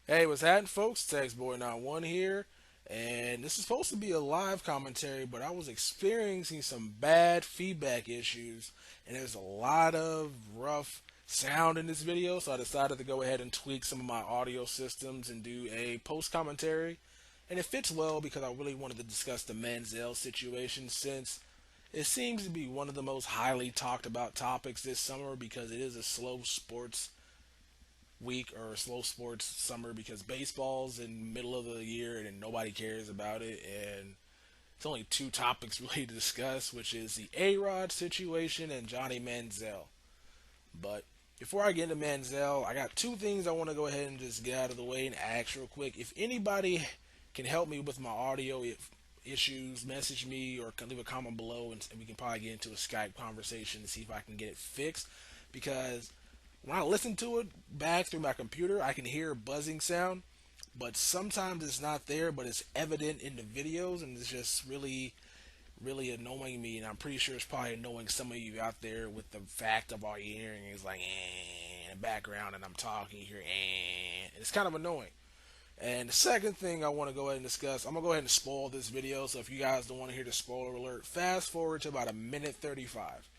Hey, what's happening, folks? TextBoy91 here, and this is supposed to be a live commentary, but I was experiencing some bad feedback issues, and there's a lot of rough sound in this video, so I decided to go ahead and tweak some of my audio systems and do a post commentary. And it fits well because I really wanted to discuss the Manziel situation since it seems to be one of the most highly talked about topics this summer because it is a slow sports week or slow sports summer because baseball's in middle of the year and nobody cares about it, and it's only two topics really to discuss, which is the A-Rod situation and Johnny Manziel. But before I get into Manziel, I got two things I want to go ahead and just get out of the way and ask real quick. If anybody can help me with my audio issues, message me or can leave a comment below, and we can probably get into a Skype conversation to see if I can get it fixed. Because when I listen to it back through my computer, I can hear a buzzing sound, but sometimes it's not there, but it's evident in the videos, and it's just really annoying me. And I'm pretty sure it's probably annoying some of you out there with the fact of all you're hearing is like in the background, and I'm talking, you hear and it's kind of annoying. And the second thing I want to go ahead and discuss, I'm gonna go ahead and spoil this video. So if you guys don't want to hear the spoiler alert, fast forward to about a minute 35.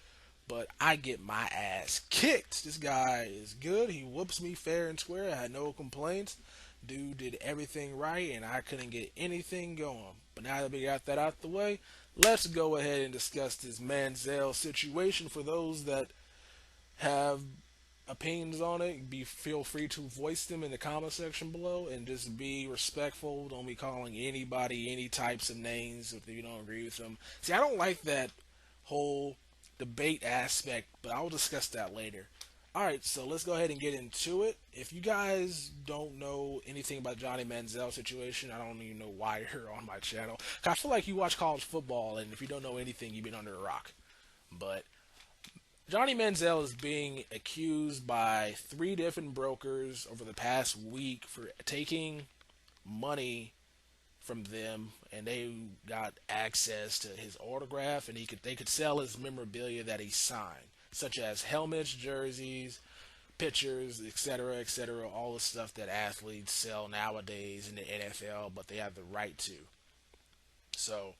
But I get my ass kicked. This guy is good. He whoops me fair and square. I had no complaints. Dude did everything right, and I couldn't get anything going. But now that we got that out the way, let's go ahead and discuss this Manziel situation. For those that have opinions on it, feel free to voice them in the comment section below, and just be respectful. Don't be calling anybody any types of names if you don't agree with them. See, I don't like that whole debate aspect, but I'll discuss that later. Alright, so let's go ahead and get into it. If you guys don't know anything about Johnny Manziel situation, I don't even know why you're on my channel. I feel like you watch college football, and if you don't know anything, you've been under a rock. But Johnny Manziel is being accused by three different brokers over the past week for taking money from them, and they got access to his autograph, and they could sell his memorabilia that he signed, such as helmets, jerseys, pictures, etc., etc., all the stuff that athletes sell nowadays in the NFL, but they have the right to. So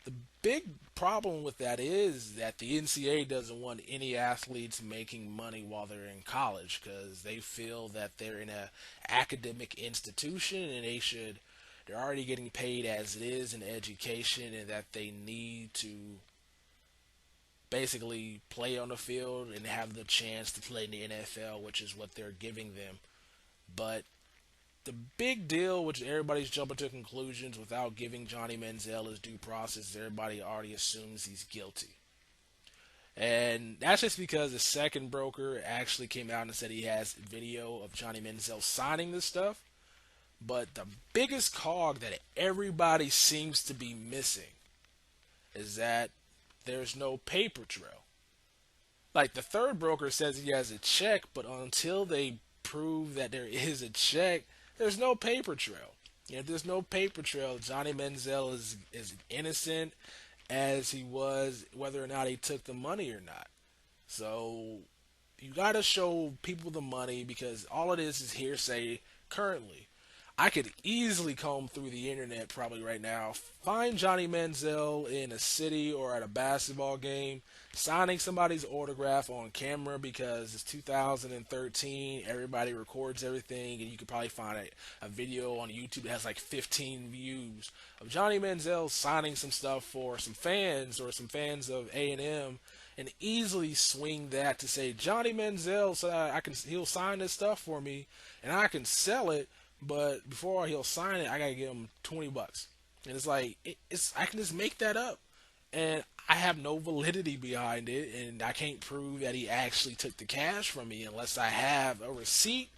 the big problem with that is that the NCAA doesn't want any athletes making money while they're in college because they feel that they're in a academic institution and they're already getting paid as it is in education, and that they need to basically play on the field and have the chance to play in the NFL, which is what they're giving them. But the big deal, which everybody's jumping to conclusions without giving Johnny Manziel his due process, everybody already assumes he's guilty. And that's just because the second broker actually came out and said he has video of Johnny Manziel signing this stuff. But the biggest cog that everybody seems to be missing is that there's no paper trail. Like the third broker says he has a check, but until they prove that there is a check, there's no paper trail. If there's no paper trail, Johnny Manziel is innocent as he was, whether or not he took the money or not. So you got to show people the money because all it is hearsay currently. I could easily comb through the internet probably right now, find Johnny Manziel in a city or at a basketball game, signing somebody's autograph on camera because it's 2013. Everybody records everything, and you could probably find a video on YouTube that has like 15 views of Johnny Manziel signing some stuff for some fans or some fans of A&M, and easily swing that to say Johnny Manziel, so he'll sign this stuff for me, and I can sell it. But before he'll sign it, I gotta give him $20, and it's like it's I can just make that up, and I have no validity behind it, and I can't prove that he actually took the cash from me unless I have a receipt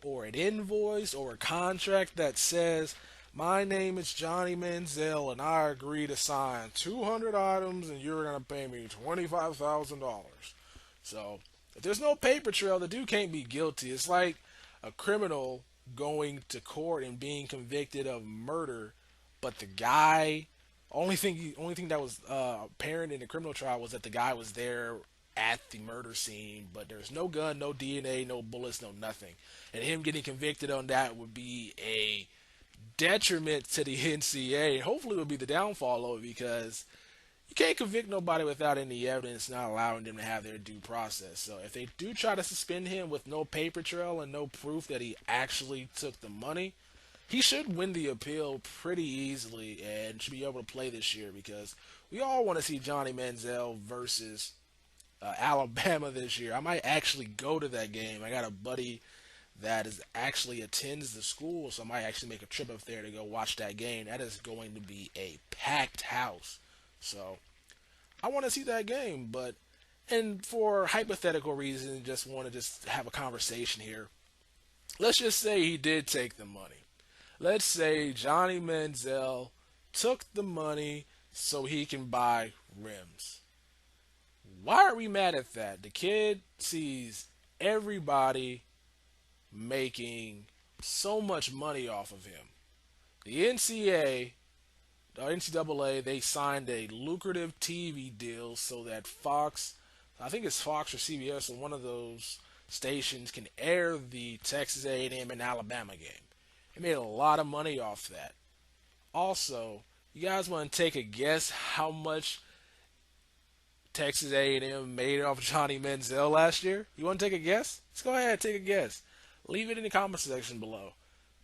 or an invoice or a contract that says my name is Johnny Manziel and I agree to sign 200 items and you're gonna pay me $25,000. So if there's no paper trail, the dude can't be guilty. It's like a criminal going to court and being convicted of murder, but the guy only thing that was apparent in the criminal trial was that the guy was there at the murder scene, but there's no gun, no DNA, no bullets, no nothing. And him getting convicted on that would be a detriment to the NCAA, and hopefully will be the downfall of it because you can't convict nobody without any evidence, not allowing them to have their due process. So if they do try to suspend him with no paper trail and no proof that he actually took the money, he should win the appeal pretty easily and should be able to play this year because we all want to see Johnny Manziel versus Alabama this year. I might actually go to that game. I got a buddy that is actually attends the school, so I might actually make a trip up there to go watch that game. That is going to be a packed house. So I want to see that game, but and for hypothetical reasons, just want to just have a conversation here. Let's just say he did take the money. Let's say Johnny Manziel took the money so he can buy rims. Why are we mad at that? The kid sees everybody making so much money off of him. The NCAA, they signed a lucrative TV deal so that Fox, I think it's Fox or CBS or one of those stations can air the Texas A&M and Alabama game. They made a lot of money off that. Also, you guys want to take a guess how much Texas A&M made off Johnny Manziel last year? You want to take a guess? Let's go ahead, take a guess. Leave it in the comment section below.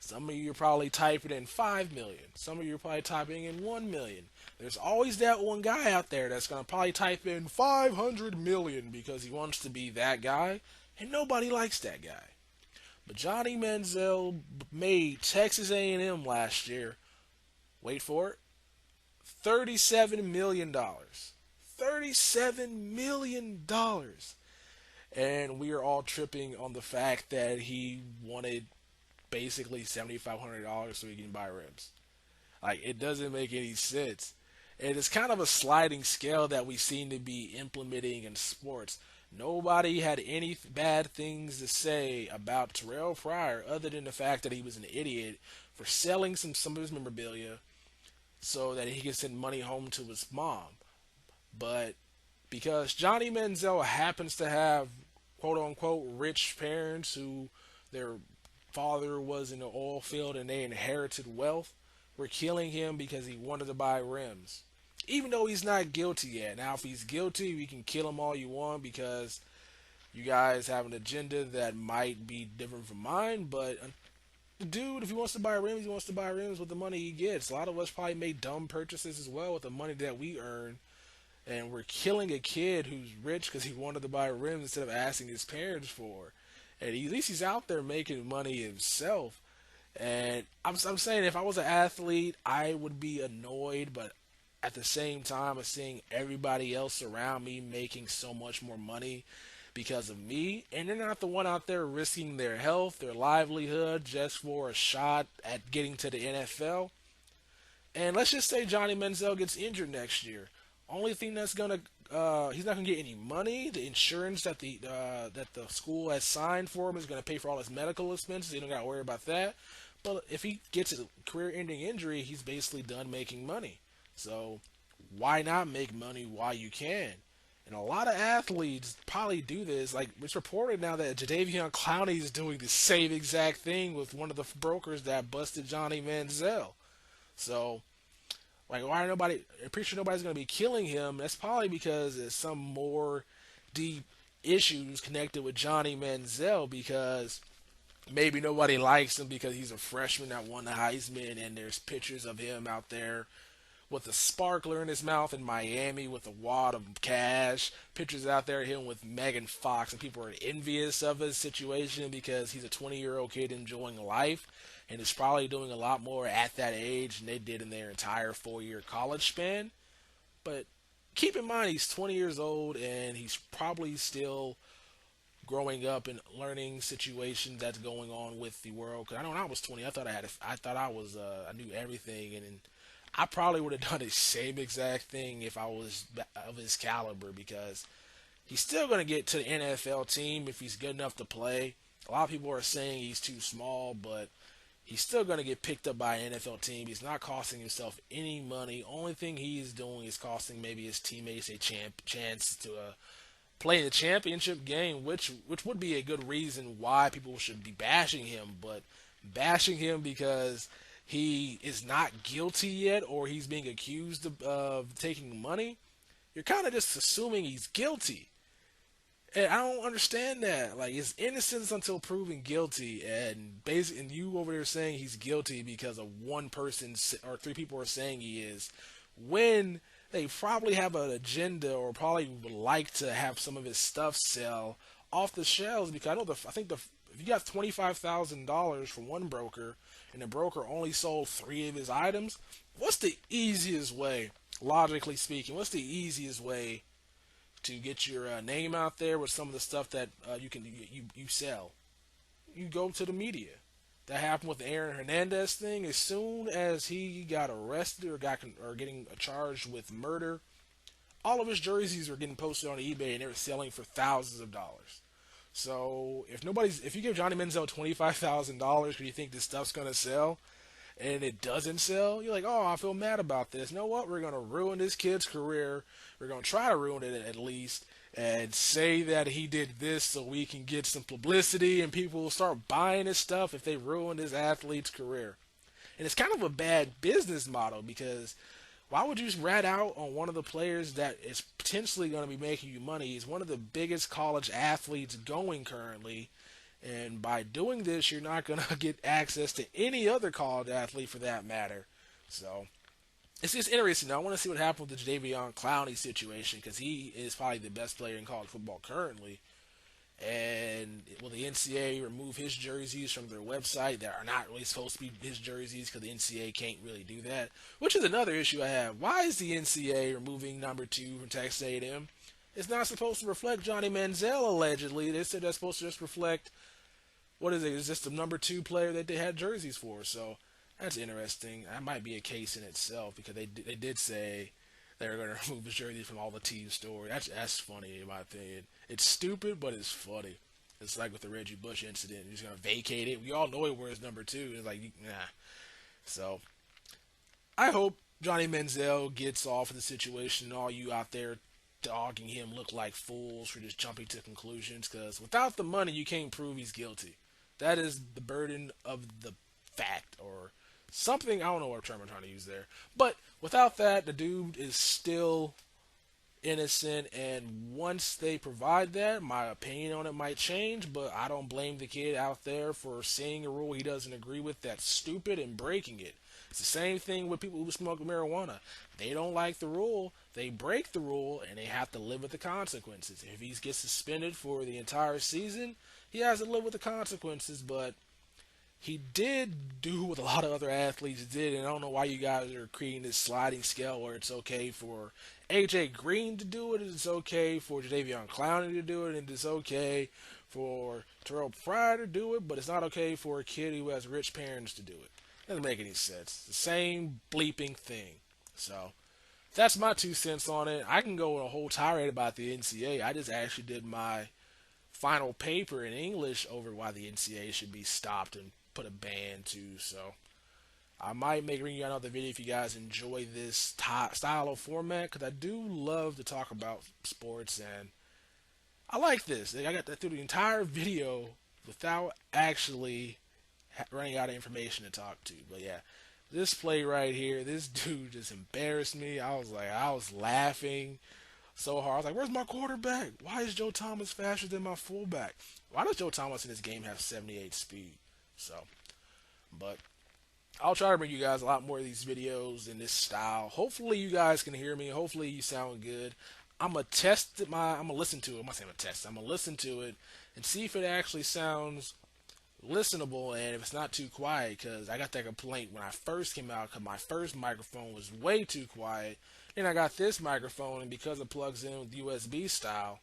Some of you are probably typing in 5 million. Some of you are probably typing in 1 million. There's always that one guy out there that's going to probably type in 500 million because he wants to be that guy, and nobody likes that guy. But Johnny Manziel made Texas A&M last year, wait for it, $37 million. $37 million. And we are all tripping on the fact that he wanted basically $7,500 so he can buy rims. Like, it doesn't make any sense. And it's kind of a sliding scale that we seem to be implementing in sports. Nobody had any bad things to say about Terrell Pryor other than the fact that he was an idiot for selling some of his memorabilia so that he could send money home to his mom. But because Johnny Manziel happens to have quote unquote rich parents who their father was in the oil field and they inherited wealth, we're killing him because he wanted to buy rims. Even though he's not guilty yet. Now, if he's guilty, we can kill him all you want because you guys have an agenda that might be different from mine. But the dude, if he wants to buy rims, he wants to buy rims with the money he gets. A lot of us probably made dumb purchases as well with the money that we earn. And we're killing a kid who's rich because he wanted to buy rims instead of asking his parents for. And at least he's out there making money himself. And I'm saying if I was an athlete, I would be annoyed, but at the same time of seeing everybody else around me making so much more money because of me, and they're not the one out there risking their health, their livelihood just for a shot at getting to the NFL. And let's just say Johnny Manziel gets injured next year. Only thing that's gonna he's not gonna get any money. The insurance that the school has signed for him is gonna pay for all his medical expenses. You don't gotta worry about that. But if he gets a career-ending injury, he's basically done making money. So why not make money while you can? And a lot of athletes probably do this. Like, it's reported now that Jadeveon Clowney is doing the same exact thing with one of the brokers that busted Johnny Manziel. So, like, why are nobody? I'm pretty sure nobody's going to be killing him. That's probably because there's some more deep issues connected with Johnny Manziel because maybe nobody likes him because he's a freshman that won the Heisman, and there's pictures of him out there with a sparkler in his mouth in Miami with a wad of cash. Pictures out there of him with Megan Fox, and people are envious of his situation because he's a 20-year-old kid enjoying life and is probably doing a lot more at that age than they did in their entire 4-year college span. But keep in mind, he's 20 years old and he's probably still growing up and learning situations that's going on with the world. Because I know when I was 20, I thought I knew everything, and I probably would have done the same exact thing if I was of his caliber because he's still going to get to the NFL team if he's good enough to play. A lot of people are saying he's too small, but he's still going to get picked up by an NFL team. He's not costing himself any money. Only thing he's doing is costing maybe his teammates a chance to playing the championship game, which would be a good reason why people should be bashing him, but bashing him because he is not guilty yet or he's being accused of taking money, you're kind of just assuming he's guilty. And I don't understand that. Like, it's innocence until proven guilty, and basically, and you over there saying he's guilty because of one person or three people are saying he is, when they probably have an agenda or probably would like to have some of his stuff sell off the shelves. Because I think the if you got $25,000 from one broker and the broker only sold three of his items, what's the easiest way, logically speaking? What's the easiest way to get your name out there with some of the stuff that you sell? You go to the media. That happened with the Aaron Hernandez thing. As soon as he got arrested or getting charged with murder, all of his jerseys were getting posted on eBay and they were selling for thousands of dollars. So if you give Johnny Manziel $25,000 because you think this stuff's gonna sell, and it doesn't sell, you're like, oh, I feel mad about this. You know what? We're going to ruin this kid's career. We're going to try to ruin it at least and say that he did this so we can get some publicity and people will start buying his stuff if they ruin his athlete's career. And it's kind of a bad business model because why would you just rat out on one of the players that is potentially going to be making you money? He's one of the biggest college athletes going currently. And by doing this, you're not going to get access to any other college athlete for that matter. So it's just interesting. I want to see what happened with the Jadeveon Clowney situation because he is probably the best player in college football currently. And will the NCAA remove his jerseys from their website that are not really supposed to be his jerseys because the NCAA can't really do that? Which is another issue I have. Why is the NCAA removing number 2 from Texas A&M? It's not supposed to reflect Johnny Manziel, allegedly. They said that's supposed to just reflect, what is it? It's just the number 2 player that they had jerseys for. So that's interesting. That might be a case in itself because they did say they were going to remove his jersey from all the team stores. That's funny in my opinion. It's stupid, but it's funny. It's like with the Reggie Bush incident. He's going to vacate it. We all know he wears number 2. It's like, nah. So I hope Johnny Manziel gets off of the situation. All you out there dogging him look like fools for just jumping to conclusions because without the money, you can't prove he's guilty. That is the burden of the fact or something. I don't know what term I'm trying to use there. But without that, the dude is still innocent. And once they provide that, my opinion on it might change. But I don't blame the kid out there for seeing a rule he doesn't agree with that's stupid and breaking it. It's the same thing with people who smoke marijuana. They don't like the rule, they break the rule, and they have to live with the consequences. If he gets suspended for the entire season, he has to live with the consequences, but he did do what a lot of other athletes did, and I don't know why you guys are creating this sliding scale where it's okay for AJ Green to do it, it's okay for Jadeveon Clowney to do it, and it's okay for Terrell Pryor to do it, but it's not okay for a kid who has rich parents to do it. Doesn't make any sense. The same bleeping thing. So that's my 2 cents on it. I can go on a whole tirade about the NCAA. I just actually did my final paper in English over why the NCAA should be stopped and put a ban to. So I might bring you another video if you guys enjoy this style of format because I do love to talk about sports and I like this. I got that through the entire video without actually running out of information to talk to. But yeah, this play right here, this dude just embarrassed me. I was laughing so hard. I was like, where's my quarterback? Why is Joe Thomas faster than my fullback? Why does Joe Thomas in this game have 78 speed? So, but I'll try to bring you guys a lot more of these videos in this style. Hopefully you guys can hear me. Hopefully you sound good. I'm gonna listen to it. I'm not saying I'm gonna test it. I'm gonna listen to it and see if it actually sounds listenable and if it's not too quiet, because I got that complaint when I first came out because my first microphone was way too quiet. Then I got this microphone, and because it plugs in with USB style,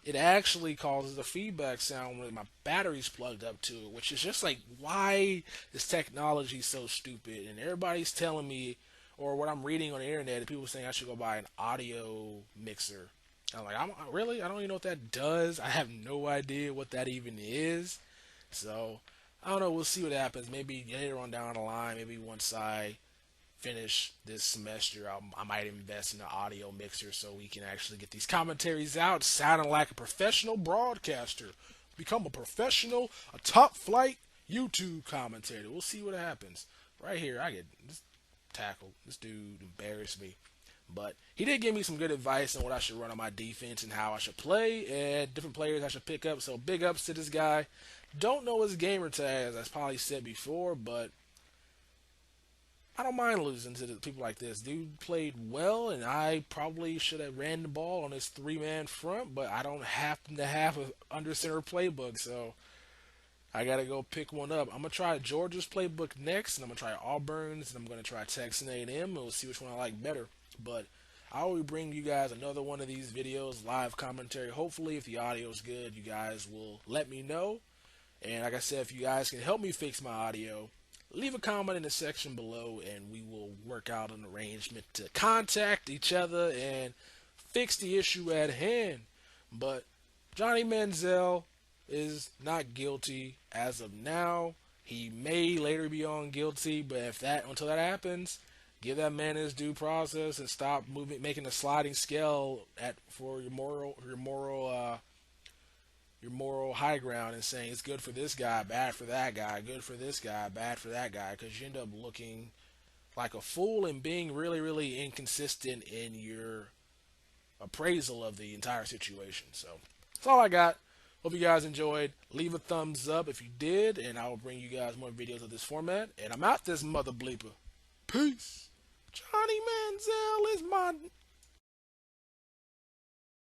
it actually causes a feedback sound when my battery's plugged up to it, which is just like, why is technology so stupid? And everybody's telling me, or what I'm reading on the internet, people saying I should go buy an audio mixer. I'm like, really? I don't even know what that does. I have no idea what that even is. So, I don't know. We'll see what happens. Maybe later on down the line, maybe once I finish this semester, I might invest in an audio mixer so we can actually get these commentaries out sounding like a professional broadcaster. Become a professional, a top flight YouTube commentator. We'll see what happens. Right here, I get this tackle. This dude embarrassed me. But he did give me some good advice on what I should run on my defense and how I should play and different players I should pick up. So big ups to this guy. Don't know his gamer tag, as I probably said before, but I don't mind losing to the people like this. Dude played well, and I probably should have ran the ball on his three-man front, but I don't happen to have a under center playbook, so I gotta go pick one up. I'm gonna try Georgia's playbook next, and I'm gonna try Auburn's, and I'm gonna try Texas A&M, and we'll see which one I like better. But I will bring you guys another one of these videos, live commentary. Hopefully, if the audio is good, you guys will let me know. And like I said, if you guys can help me fix my audio, leave a comment in the section below, and we will work out an arrangement to contact each other and fix the issue at hand. But Johnny Manziel is not guilty as of now. He may later be on guilty, but until that happens, give that man his due process and stop making a sliding scale for your moral high ground and saying it's good for this guy, bad for that guy, good for this guy, bad for that guy, because you end up looking like a fool and being really, really inconsistent in your appraisal of the entire situation. So that's all I got. Hope you guys enjoyed. Leave a thumbs up if you did, and I will bring you guys more videos of this format. And I'm out this mother bleeper. Peace. Johnny Manziel is my